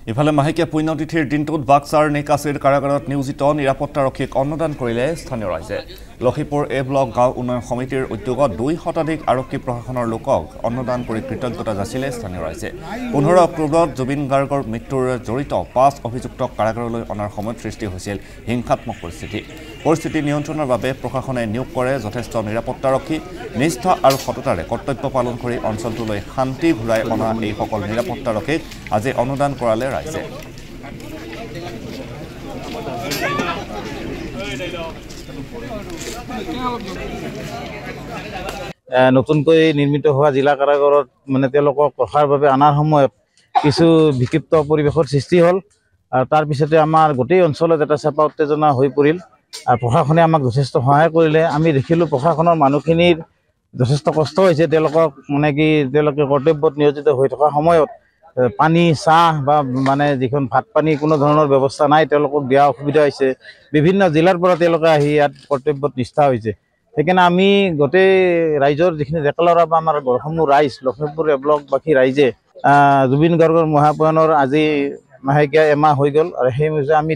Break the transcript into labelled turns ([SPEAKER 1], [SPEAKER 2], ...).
[SPEAKER 1] ইফালে মাহেকীয়া পুণ্যতিথিৰ দিনটোত বাক্সাৰ নিকাছীৰ কাৰাগাৰত নিয়োজিত নিৰাপত্তাৰক্ষীক অন্নদান কৰিলে স্থানীয় ৰাইজে। লখিমপুৰ এ ব্লক গাঁও উন্নয়ন সমিতিৰ উদ্যোগত 2 শতাধিক আৰক্ষী প্ৰশাসনৰ লোকক অন্নদান কৰি কৃতজ্ঞতা যাচিলে স্থানীয় ৰাইজে। 15 অক্টোবৰত জুবিন গাৰ্গৰ মৃত্যুৰ জড়িত 5 অভিযুক্তক কাৰাগাৰলৈ অনাৰ সময়ত সৃষ্টি হৈছিল হিংসাত্মক পৰিস্থিতি নিয়ন্ত্ৰণৰ বাবে প্ৰশাসনে নিয়োগ কৰে যথেষ্ট নিৰাপত্তাৰক্ষী। নিষ্ঠা আৰু সততাৰে কৰ্তব্য পালন কৰি অঞ্চলটোলৈ শান্তি ঘূৰাই অনা এইসকল নিৰাপত্তাৰক্ষীক আজি অনুদান কৰালে ৰাইজে।
[SPEAKER 2] নতুনকৈ নিৰ্মিত হোৱা জিলা কাৰাগাৰত মানে তেওঁলোকক ৰখাৰ বাবে অনাৰ সময়ত কিছু বিক্ষিপ্ত পৰিৱেশৰ সৃষ্টি হ'ল আৰু তাৰ পিছতে আমাৰ গোটেই অঞ্চলত এটা চাপা উত্তেজনা হৈ পৰিল। প্ৰশাসনে আমাক যথেষ্ট সহায় কৰিলে। আমি দেখিলোঁ প্ৰশাসনৰ মানুহখিনিৰ যথেষ্ট কষ্ট হৈছে। তেওঁলোকে কৰ্তব্যত নিয়োজিত হৈ থকা সময়ত পানী চাহ বা মানে যিখন ভাত পানী কোনো ধৰণৰ ব্যৱস্থা নাই, তেওঁলোকক দিয়া অসুবিধা হৈছে। বিভিন্ন জিলাৰ পৰা তেওঁলোকে আহি ইয়াত কৰ্তব্যত নিষ্ঠা হৈছে। সেইকাৰণে আমি গোটেই ৰাইজৰ যিখিনি ডেকালৰা বা আমাৰ গড়সমূহ ৰাইজ লখিমপুৰ এ ব্লকবাসী ৰাইজে জুবিন গাৰ্গৰ মহাপ্ৰয়াণৰ আজি মাহেকীয়া এমাহ হৈ গ'ল আৰু সেই আমি